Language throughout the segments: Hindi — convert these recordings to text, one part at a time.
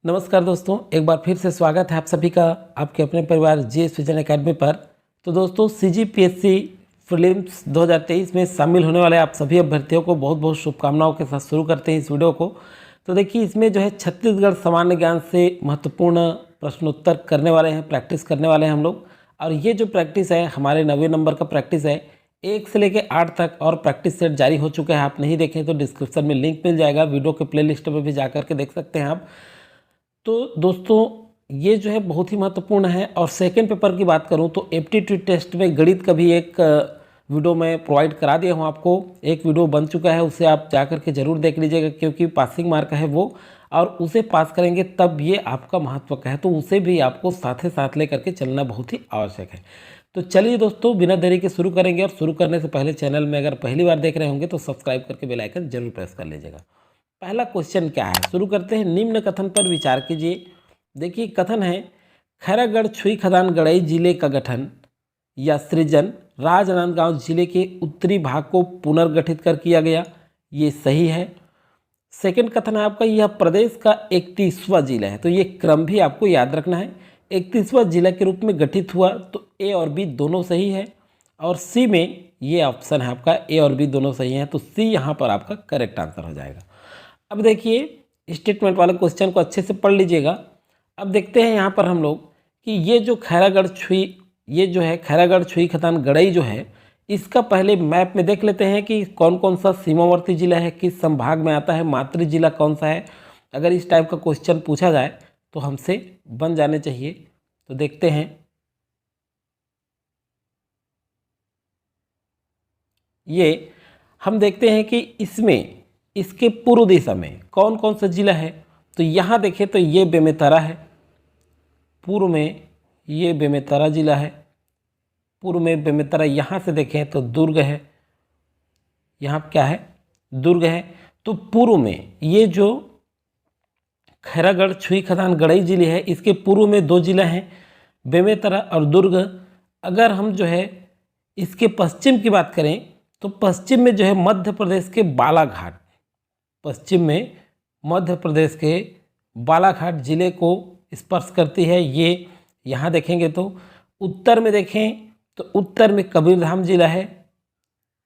नमस्कार दोस्तों, एक बार फिर से स्वागत है आप सभी का आपके अपने परिवार जीएस विजन एकेडमी पर। तो दोस्तों, सीजीपीएससी प्रीलिम्स 2023 में शामिल होने वाले आप सभी अभ्यर्थियों को बहुत बहुत शुभकामनाओं के साथ शुरू करते हैं इस वीडियो को। तो देखिए, इसमें जो है छत्तीसगढ़ सामान्य ज्ञान से महत्वपूर्ण प्रश्नोत्तर करने वाले हैं, प्रैक्टिस करने वाले हैं हम लोग। और ये जो प्रैक्टिस है हमारे 90 नंबर का प्रैक्टिस है, 1 से लेकर 8 तक और प्रैक्टिस सेट जारी हो चुका है। आप नहीं देखें तो डिस्क्रिप्शन में लिंक मिल जाएगा, वीडियो के प्लेलिस्ट में भी जा करके देख सकते हैं आप। तो दोस्तों, ये जो है बहुत ही महत्वपूर्ण है। और सेकंड पेपर की बात करूं तो एप्टीट्यूड टेस्ट में गणित का भी एक वीडियो मैं प्रोवाइड करा दिया हूं आपको। एक वीडियो बन चुका है, उसे आप जा करके ज़रूर देख लीजिएगा, क्योंकि पासिंग मार्क है वो, और उसे पास करेंगे तब ये आपका महत्व का है। तो उसे भी आपको साथ ही साथ ले करके चलना बहुत ही आवश्यक है। तो चलिए दोस्तों, बिना देरी के शुरू करेंगे। और शुरू करने से पहले चैनल में अगर पहली बार देख रहे होंगे तो सब्सक्राइब करके बेल आइकन जरूर प्रेस कर लीजिएगा। पहला क्वेश्चन क्या है, शुरू करते हैं। निम्न कथन पर विचार कीजिए। देखिए, कथन है खैरागढ़ छुई खदान गड़ई जिले का गठन या सृजन राजनांदगांव जिले के उत्तरी भाग को पुनर्गठित कर किया गया। ये सही है। सेकंड कथन है आपका, यह प्रदेश का 31वां जिला है। तो ये क्रम भी आपको याद रखना है, 31वां जिला के रूप में गठित हुआ। तो ए और बी दोनों सही है। और सी में ये ऑप्शन है आपका, ए और बी दोनों सही हैं। तो सी यहाँ पर आपका करेक्ट आंसर हो जाएगा। अब देखिए, स्टेटमेंट वाले क्वेश्चन को अच्छे से पढ़ लीजिएगा। अब देखते हैं यहाँ पर हम लोग कि ये जो खैरागढ़ छुई, ये जो है खैरागढ़ छुई खदान गड़ई जो है, इसका पहले मैप में देख लेते हैं कि कौन कौन सा सीमावर्ती जिला है, किस संभाग में आता है, मातृ जिला कौन सा है। अगर इस टाइप का क्वेश्चन पूछा जाए तो हमसे बन जाने चाहिए। तो देखते हैं, ये हम देखते हैं कि इसमें इसके पूर्व दिशा में कौन कौन सा जिला है। तो यहाँ देखें तो ये बेमेतरा है, पूर्व में ये बेमेतरा जिला है, पूर्व में बेमेतरा। यहाँ से देखें तो दुर्ग है, यहाँ क्या है, दुर्ग है। तो पूर्व में ये जो खैरागढ़ छुई खदान गड़ई जिले है, इसके पूर्व में 2 जिला हैं, बेमेतरा और दुर्ग। अगर हम जो है इसके पश्चिम की बात करें तो पश्चिम में जो है मध्य प्रदेश के बालाघाट, पश्चिम में मध्य प्रदेश के बालाघाट जिले को स्पर्श करती है ये। यहाँ देखेंगे तो उत्तर में देखें तो उत्तर में कबीरधाम जिला है।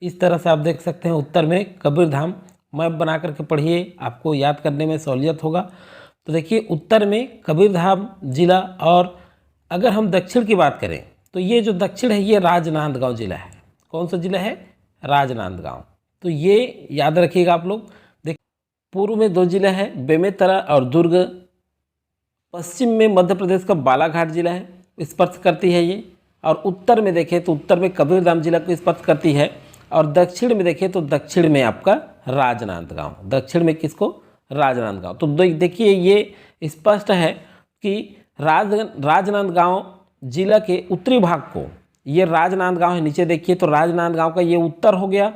इस तरह से आप देख सकते हैं, उत्तर में कबीरधाम। मैप बना करके पढ़िए, आपको याद करने में सहूलियत होगा। तो देखिए, उत्तर में कबीरधाम जिला। और अगर हम दक्षिण की बात करें तो ये जो दक्षिण है ये राजनांदगांव जिला है। कौन सा जिला है, राजनांदगांव। तो ये याद रखिएगा आप लोग। पूर्व में 2 जिला है, बेमेतरा और दुर्ग। पश्चिम में मध्य प्रदेश का बालाघाट जिला है, स्पर्श करती है ये। और उत्तर में देखें तो उत्तर में कबीरधाम जिला को स्पर्श करती है। और दक्षिण में देखें तो दक्षिण में आपका राजनांदगांव, दक्षिण में किसको, राजनांदगांव। तो देखिए, ये स्पष्ट है कि राजनांदगांव जिला के उत्तरी भाग को, ये राजनांदगांव है, नीचे देखिए तो राजनांदगांव का ये उत्तर हो गया।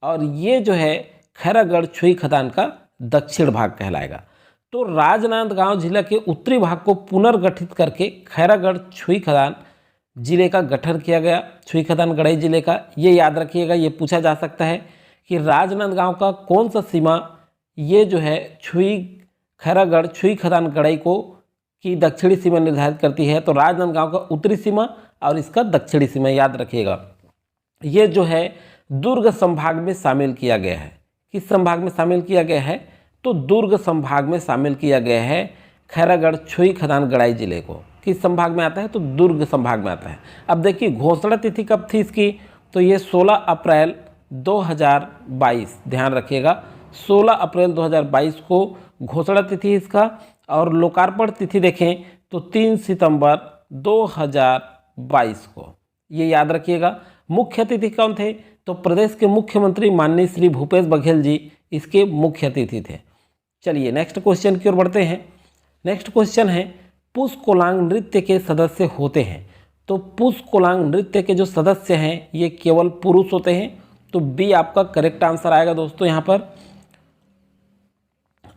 और ये जो है खैरागढ़ छुई खदान का दक्षिण भाग कहलाएगा। तो राजनांदगांव जिला के उत्तरी भाग को पुनर्गठित करके खैरागढ़ छुई खदान जिले का गठन किया गया, छुई खदान गड़ई जिले का। ये याद रखिएगा, ये पूछा जा सकता है कि राजनांदगांव का कौन सा सीमा ये जो है खैरागढ़ छुई खदान गड़ई को की दक्षिणी सीमा निर्धारित करती है। तो राजनांदगांव का उत्तरी सीमा और इसका दक्षिणी सीमा याद रखिएगा। ये जो है दुर्ग संभाग में शामिल किया गया है। किस संभाग में शामिल किया गया है, तो दुर्ग संभाग में शामिल किया गया है खैरागढ़ छुई खदान गड़ाई जिले को। किस संभाग में आता है, तो दुर्ग संभाग में आता है। अब देखिए, घोषणा तिथि कब थी इसकी, तो ये 16 अप्रैल 2022, ध्यान रखिएगा, 16 अप्रैल 2022 को घोषणा तिथि इसका। और लोकार्पण तिथि देखें तो 3 सितंबर 2022 को, ये याद रखिएगा। मुख्य अतिथि कौन थे, तो प्रदेश के मुख्यमंत्री माननीय श्री भूपेश बघेल जी इसके मुख्य अतिथि थे। चलिए नेक्स्ट क्वेश्चन की ओर बढ़ते हैं। नेक्स्ट क्वेश्चन है, पुष्कोलांग नृत्य के सदस्य होते हैं। तो पुष्कोलांग नृत्य के जो सदस्य हैं ये केवल पुरुष होते हैं। तो बी आपका करेक्ट आंसर आएगा दोस्तों यहाँ पर।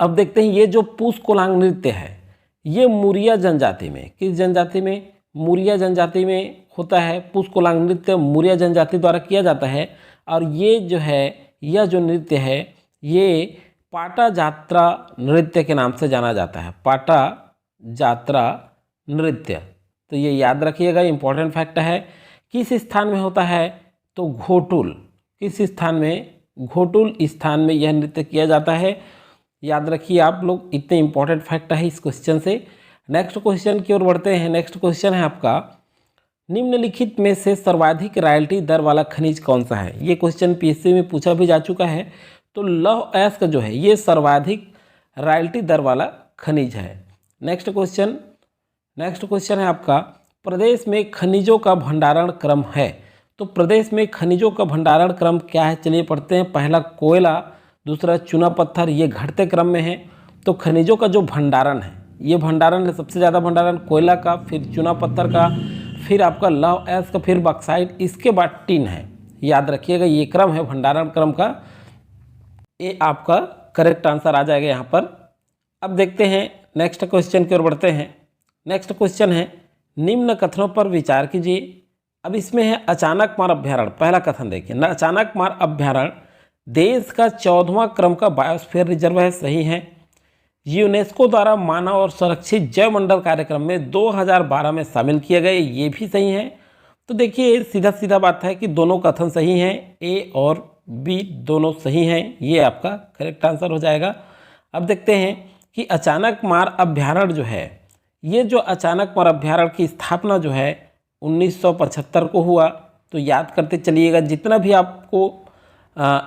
अब देखते हैं, ये जो पुष्कोलांग नृत्य है ये मुरिया जनजाति में, किस जनजाति में, मुरिया जनजाति में होता है। पुष्कोलांग नृत्य मुरिया जनजाति द्वारा किया जाता है। और ये जो है, यह जो नृत्य है ये पाटा जात्रा नृत्य के नाम से जाना जाता है। पाटा जात्रा नृत्य। तो ये याद रखिएगा, इम्पोर्टेंट फैक्ट है। किस स्थान में होता है? तो घोटुल। किस स्थान में? घोटुल स्थान में यह नृत्य किया जाता है। याद रखिए आप लोग, इतने इंपॉर्टेंट फैक्ट है इस क्वेश्चन से। नेक्स्ट क्वेश्चन की ओर बढ़ते हैं। नेक्स्ट क्वेश्चन है आपका, निम्नलिखित में से सर्वाधिक रॉयल्टी दर वाला खनिज कौन सा है? ये क्वेश्चन पीएससी में पूछा भी जा चुका है। तो लौह अयस्क जो है ये सर्वाधिक रॉयल्टी दर वाला खनिज है। नेक्स्ट क्वेश्चन है आपका, प्रदेश में खनिजों का भंडारण क्रम है। तो प्रदेश में खनिजों का भंडारण क्रम क्या है? चलिए पढ़ते हैं। पहला कोयला, दूसरा चूना पत्थर, ये घटते क्रम में है। तो खनिजों का जो भंडारण है, ये भंडारण है सबसे ज़्यादा भंडारण कोयला का, फिर चूना पत्थर का, फिर आपका लौह अयस्क का, फिर बक्साइट, इसके बाद टिन है। याद रखिएगा ये क्रम है भंडारण क्रम का। ये आपका करेक्ट आंसर आ जाएगा यहाँ पर। अब देखते हैं नेक्स्ट क्वेश्चन की ओर बढ़ते हैं। नेक्स्ट क्वेश्चन है, निम्न कथनों पर विचार कीजिए। अब इसमें है अचानक मार अभ्यारण्य। पहला कथन देखिए ना, अचानक मार अभ्यारण्य देश का 14वां क्रम का बायोस्फीयर रिजर्व है। सही है। यूनेस्को द्वारा मानव और संरक्षित जैव मंडल कार्यक्रम में 2012 में शामिल किए गए। ये भी सही है। तो देखिए सीधा सीधा बात है कि दोनों कथन सही हैं, ए और बी दोनों सही हैं। ये आपका करेक्ट आंसर हो जाएगा। अब देखते हैं कि अचानक मार अभ्यारण्य जो है, ये जो अचानक मार अभ्यारण्य की स्थापना जो है 1975 को हुआ। तो याद करते चलिएगा, जितना भी आपको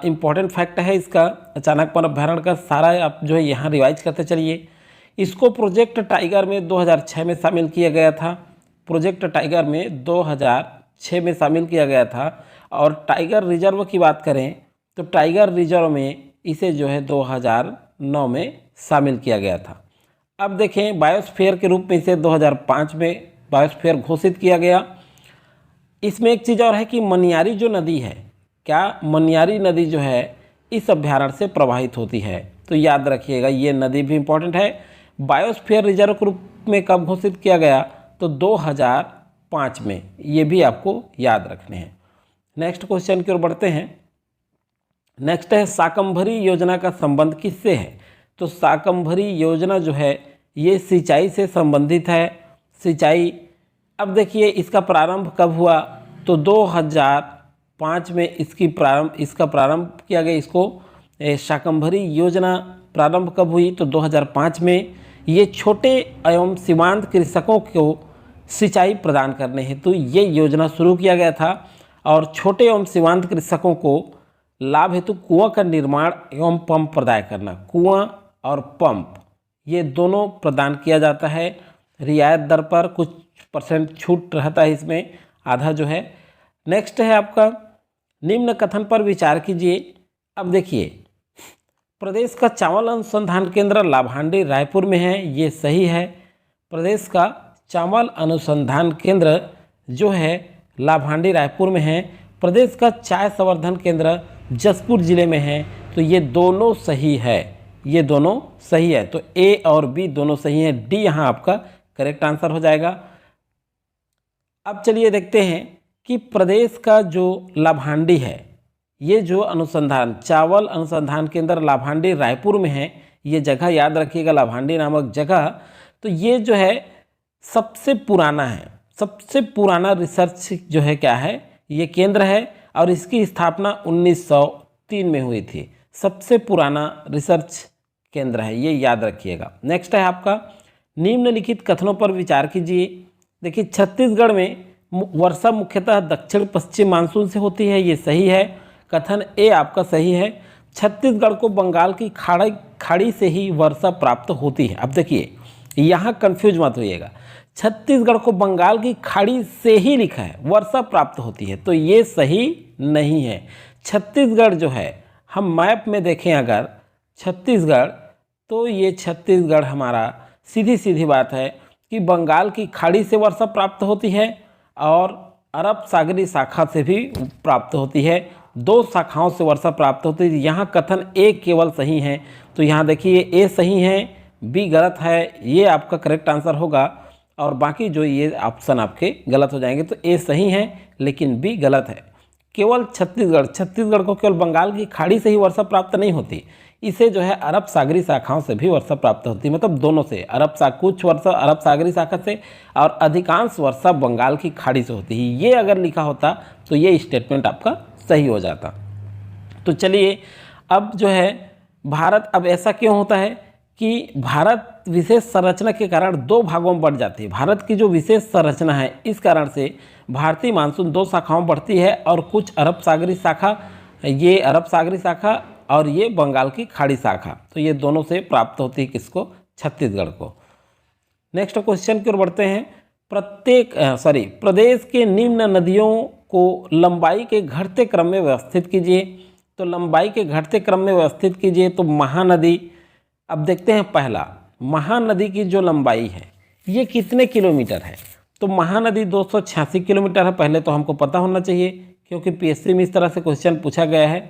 इम्पॉर्टेंट फैक्ट है इसका अचानक मार अभ्यारण्य का, सारा आप जो है यहाँ रिवाइज करते चलिए। इसको प्रोजेक्ट टाइगर में 2006 में शामिल किया गया था। प्रोजेक्ट टाइगर में 2006 में शामिल किया गया था। और टाइगर रिजर्व की बात करें तो टाइगर रिजर्व में इसे जो है 2009 में शामिल किया गया था। अब देखें बायोस्फीयर के रूप में इसे 2005 में बायोस्फीयर घोषित किया गया। इसमें एक चीज़ और है कि मनियारी जो नदी है, क्या मनियारी नदी जो है इस अभ्यारण्य से प्रवाहित होती है। तो याद रखिएगा ये नदी भी इम्पोर्टेंट है। बायोस्फीयर रिजर्व के रूप में कब घोषित किया गया? तो 2005 में। ये भी आपको याद रखने हैं। नेक्स्ट क्वेश्चन की ओर बढ़ते हैं। नेक्स्ट है, शाकंभरी योजना का संबंध किससे है? तो शाकंभरी योजना जो है ये सिंचाई से संबंधित है। सिंचाई, अब देखिए इसका प्रारंभ कब हुआ? तो 2005 में इसका प्रारंभ किया गया। इसको शाकंभरी योजना प्रारंभ कब हुई? तो 2005 में। ये छोटे एवं सीमांत कृषकों को सिंचाई प्रदान करने हेतु ये योजना शुरू किया गया था। और छोटे एवं सीमांत कृषकों को लाभ हेतु कुआं का निर्माण एवं पंप प्रदान करना, कुआं और पंप ये दोनों प्रदान किया जाता है। रियायत दर पर कुछ % छूट रहता है इसमें, आधा जो है। नेक्स्ट है आपका, निम्न कथन पर विचार कीजिए। अब देखिए, प्रदेश का चावल अनुसंधान केंद्र लाभांडी रायपुर में है। ये सही है। प्रदेश का चावल अनुसंधान केंद्र जो है लाभांडी रायपुर में है। प्रदेश का चाय संवर्धन केंद्र जसपुर जिले में है। तो ये दोनों सही है, ये दोनों सही है। तो ए और बी दोनों सही है। डी यहाँ आपका करेक्ट आंसर हो जाएगा। अब चलिए देखते हैं कि प्रदेश का जो लाभांडी है, ये जो अनुसंधान चावल अनुसंधान केंद्र लाभांडी रायपुर में है, ये जगह याद रखिएगा, लाभांडी नामक जगह। तो ये जो है सबसे पुराना है, सबसे पुराना रिसर्च जो है क्या है, ये केंद्र है। और इसकी स्थापना 1903 में हुई थी। सबसे पुराना रिसर्च केंद्र है, ये याद रखिएगा। नेक्स्ट है आपका, निम्नलिखित कथनों पर विचार कीजिए। देखिए, छत्तीसगढ़ में वर्षा मुख्यतः दक्षिण पश्चिम मानसून से होती है। ये सही है। कथन ए आपका सही है। छत्तीसगढ़ को बंगाल की खाड़ी से ही वर्षा प्राप्त होती है। अब देखिए यहाँ कंफ्यूज मत होइएगा, छत्तीसगढ़ को बंगाल की खाड़ी से ही लिखा है, वर्षा प्राप्त होती है, तो ये सही नहीं है। छत्तीसगढ़ जो है, हम मैप में देखें अगर छत्तीसगढ़, तो ये छत्तीसगढ़ हमारा सीधी सीधी बात है कि बंगाल की खाड़ी से वर्षा प्राप्त होती है और अरब सागरी शाखा से भी प्राप्त होती है। दो शाखाओं से वर्षा प्राप्त होती है। यहाँ कथन ए केवल सही है। तो यहाँ देखिए ए सही है, बी गलत है। ये आपका करेक्ट आंसर होगा और बाकी जो ये ऑप्शन आपके गलत हो जाएंगे। तो ए सही है लेकिन बी गलत है। केवल छत्तीसगढ़ को केवल बंगाल की खाड़ी से ही वर्षा प्राप्त नहीं होती, इसे जो है अरब सागरी शाखाओं से भी वर्षा प्राप्त होती है, मतलब दोनों से, कुछ वर्षा अरब सागरी शाखा से और अधिकांश वर्षा बंगाल की खाड़ी से होती है। ये अगर लिखा होता तो ये स्टेटमेंट आपका सही हो जाता। तो चलिए अब जो है भारत, अब ऐसा क्यों होता है कि भारत विशेष संरचना के कारण दो भागों में बढ़ जाती है। भारत की जो विशेष संरचना है इस कारण से भारतीय मानसून दो शाखाओं में बढ़ती है, और कुछ अरब सागरी शाखा, ये अरब सागरी शाखा और ये बंगाल की खाड़ी शाखा, तो ये दोनों से प्राप्त होती है किसको, छत्तीसगढ़ को। नेक्स्ट क्वेश्चन की ओर बढ़ते हैं। प्रदेश के निम्न नदियों को लंबाई के घटते क्रम में व्यवस्थित कीजिए। तो लंबाई के घटते क्रम में व्यवस्थित कीजिए तो महानदी, अब देखते हैं पहला, महानदी की जो लंबाई है ये कितने किलोमीटर है। तो महानदी 286 किलोमीटर है, पहले तो हमको पता होना चाहिए क्योंकि पीएससी में इस तरह से क्वेश्चन पूछा गया है।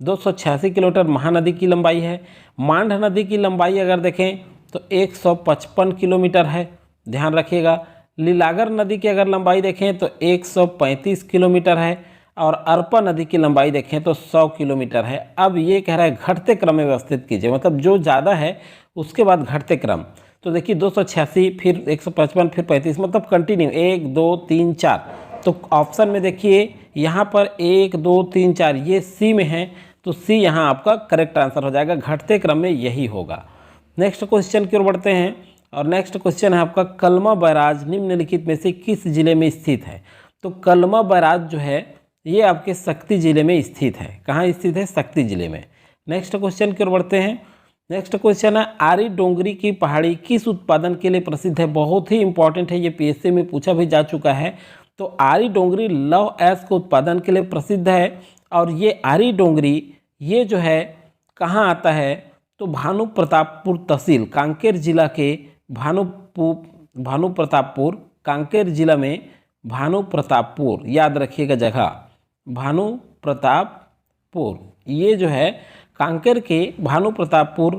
286 किलोमीटर महानदी की लंबाई है। मांड नदी की लंबाई अगर देखें तो 155 किलोमीटर है, ध्यान रखिएगा। लीलागर नदी की अगर लंबाई देखें तो 135 किलोमीटर है, और अरपा नदी की लंबाई देखें तो 100 किलोमीटर है। अब ये कह रहा है घटते क्रम में व्यवस्थित कीजिए, मतलब जो ज़्यादा है उसके बाद घटते क्रम। तो देखिए 286 फिर 155 फिर 35, मतलब कंटिन्यू 1 2 3 4। तो ऑप्शन में देखिए यहाँ पर 1 2 3 4 ये सी में है, तो सी यहाँ आपका करेक्ट आंसर हो जाएगा, घटते क्रम में यही होगा। नेक्स्ट क्वेश्चन की ओर बढ़ते हैं, और नेक्स्ट क्वेश्चन है आपका, कलमा बैराज निम्नलिखित में से किस जिले में स्थित है। तो कलमा बैराज जो है ये आपके शक्ति जिले में स्थित है। कहाँ स्थित है, शक्ति जिले में। नेक्स्ट क्वेश्चन की ओर बढ़ते हैं। नेक्स्ट क्वेश्चन है, आरी डोंगरी की पहाड़ी किस उत्पादन के लिए प्रसिद्ध है। बहुत ही इंपॉर्टेंट है, ये पीएससी में पूछा भी जा चुका है। तो आरी डोंगरी लौह अयस्क के उत्पादन के लिए प्रसिद्ध है, और ये आरी डोंगरी ये जो है कहाँ आता है, तो भानु प्रतापपुर तहसील कांकेर जिला के भानु प्रतापपुर, कांकेर जिला में भानु प्रतापपुर, याद रखिएगा जगह भानु प्रतापपुर, ये जो है कांकेर के भानु प्रतापपुर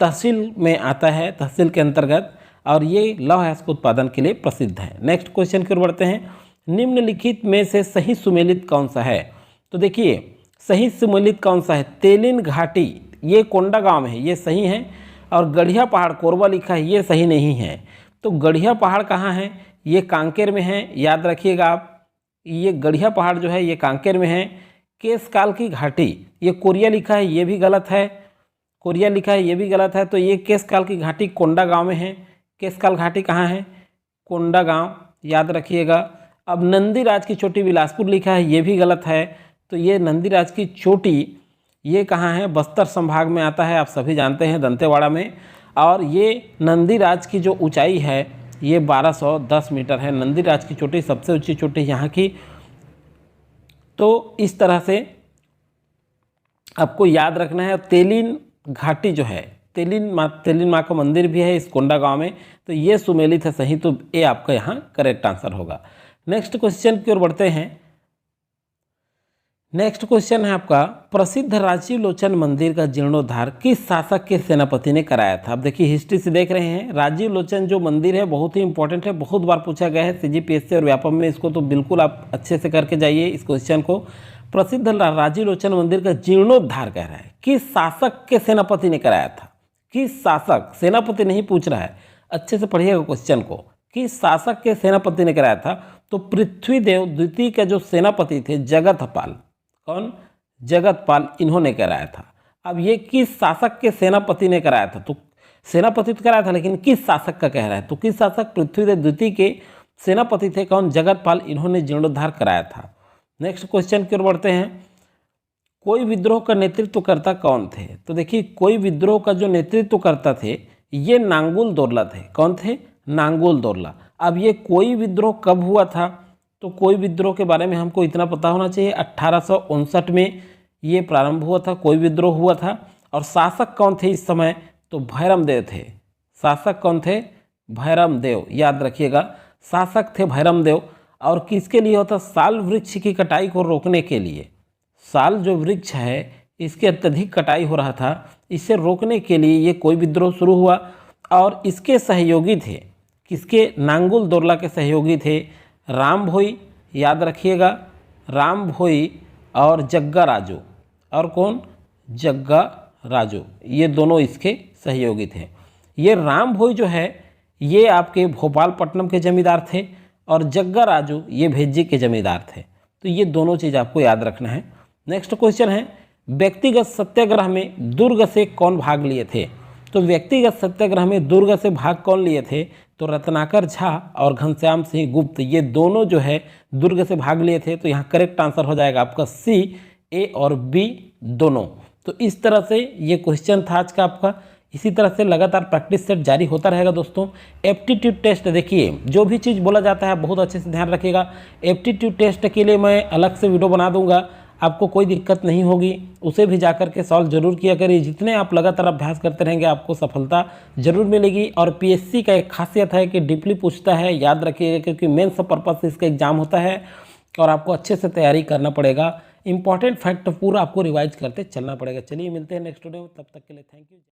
तहसील में आता है, तहसील के अंतर्गत, और ये लौह अयस्क उत्पादन के लिए प्रसिद्ध है। नेक्स्ट क्वेश्चन की ओर बढ़ते हैं। निम्नलिखित में से सही सुमेलित कौन सा है। तो देखिए सही सुमेलित कौन सा है, तेलिन घाटी ये कोंडा गांव में है, ये सही है, और गढ़िया पहाड़ कोरबा लिखा है ये सही नहीं है। तो गढ़िया पहाड़ कहाँ है, ये कांकेर में है, याद रखिएगा आप, ये गढ़िया पहाड़ जो है ये कांकेर में है। केशकाल की घाटी ये कोरिया लिखा है, ये भी गलत है, कोरिया लिखा है ये भी गलत है। तो ये केशकाल की घाटी कोंडा गांव में है। केशकाल घाटी कहाँ है, कोंडा गांव, याद रखिएगा। अब नंदीराज की चोटी बिलासपुर लिखा है, ये भी गलत है। तो ये नंदीराज की चोटी ये कहाँ है, बस्तर संभाग में आता है, आप सभी जानते हैं, दंतेवाड़ा में। और ये नंदीराज की जो ऊंचाई है ये 1210 मीटर है। नंदीराज की चोटी सबसे ऊंची चोटी यहाँ की। तो इस तरह से आपको याद रखना है। तेलिन घाटी जो है, तेलिन माँ का मंदिर भी है इस कोंडा गांव में, तो ये सुमेलित है सही, तो ये आपका यहाँ करेक्ट आंसर होगा। नेक्स्ट क्वेश्चन की ओर बढ़ते हैं। नेक्स्ट क्वेश्चन है आपका, प्रसिद्ध राजीव लोचन मंदिर का जीर्णोद्धार किस शासक के सेनापति ने कराया था। आप देखिए हिस्ट्री से देख रहे हैं, राजीव लोचन जो मंदिर है बहुत ही इंपॉर्टेंट है, बहुत बार पूछा गया है सीजीपीएससी और व्यापम में, इसको तो बिल्कुल आप अच्छे से करके जाइए इस क्वेश्चन को। प्रसिद्ध राजीव लोचन मंदिर का जीर्णोद्धार कह रहा है, किस शासक के सेनापति ने कराया था। किस शासक, सेनापति नहीं पूछ रहा है, अच्छे से पढ़िएगा क्वेश्चन को, किस शासक के सेनापति ने कराया था। तो पृथ्वीदेव द्वितीय के जो सेनापति थे जगतपाल, कौन, जगतपाल, इन्होंने कराया था। अब ये किस शासक के सेनापति ने कराया था, तो सेनापति तो कराया था लेकिन किस शासक का कह रहा है, तो किस शासक, पृथ्वीदेव द्वितीय के सेनापति थे कौन, जगतपाल, इन्होंने जीर्णोद्धार कराया था। नेक्स्ट क्वेश्चन की ओर बढ़ते हैं। कोई विद्रोह का नेतृत्व करता कौन थे। तो देखिए कोई विद्रोह का जो नेतृत्व करता थे ये नांगुल दौरला थे। कौन थे, नांगुल दौरला। अब ये कोई विद्रोह कब हुआ था, तो कोई विद्रोह के बारे में हमको इतना पता होना चाहिए, 1859 में ये प्रारंभ हुआ था, कोई विद्रोह हुआ था। और शासक कौन थे इस समय, तो भैरमदेव थे। शासक कौन थे, भैरमदेव, याद रखिएगा, शासक थे भैरमदेव। और किसके लिए होता, साल वृक्ष की कटाई को रोकने के लिए। साल जो वृक्ष है इसकी अत्यधिक कटाई हो रहा था, इसे रोकने के लिए ये कोई विद्रोह शुरू हुआ। और इसके सहयोगी थे, किसके, नांगुल दौरला के सहयोगी थे राम भोई, याद रखिएगा, राम भोई और जग्गा राजू। और कौन, जग्गा राजू, ये दोनों इसके सहयोगी थे। ये राम भोई जो है ये आपके भोपालपट्टनम के जमींदार थे और जग्गा राजू ये भेज्जी के जमींदार थे। तो ये दोनों चीज़ आपको याद रखना है। नेक्स्ट क्वेश्चन है, व्यक्तिगत सत्याग्रह में दुर्ग से कौन भाग लिए थे? तो व्यक्तिगत सत्याग्रह में दुर्ग से भाग कौन लिए थे? तो रत्नाकर झा और घनश्याम सिंह गुप्त, ये दोनों जो है दुर्ग से भाग लिए थे। तो यहाँ करेक्ट आंसर हो जाएगा आपका सी, ए और बी दोनों। तो इस तरह से ये क्वेश्चन था आज का आपका। इसी तरह से लगातार प्रैक्टिस सेट जारी होता रहेगा दोस्तों। एप्टीट्यूड टेस्ट, देखिए जो भी चीज़ बोला जाता है बहुत अच्छे से ध्यान रखिएगा। एप्टीट्यूड टेस्ट के लिए मैं अलग से वीडियो बना दूंगा, आपको कोई दिक्कत नहीं होगी, उसे भी जाकर के सॉल्व जरूर किया करिए। जितने आप लगातार अभ्यास करते रहेंगे आपको सफलता जरूर मिलेगी। और पीएससी का एक खासियत है कि डीपली पूछता है, याद रखिएगा, क्योंकि मेंस पर्पज से इसका एग्जाम होता है और आपको अच्छे से तैयारी करना पड़ेगा। इंपॉर्टेंट फैक्ट पूरा आपको रिवाइज करते चलना पड़ेगा। चलिए मिलते हैं नेक्स्ट वीडियो में, तब तक के लिए थैंक यू।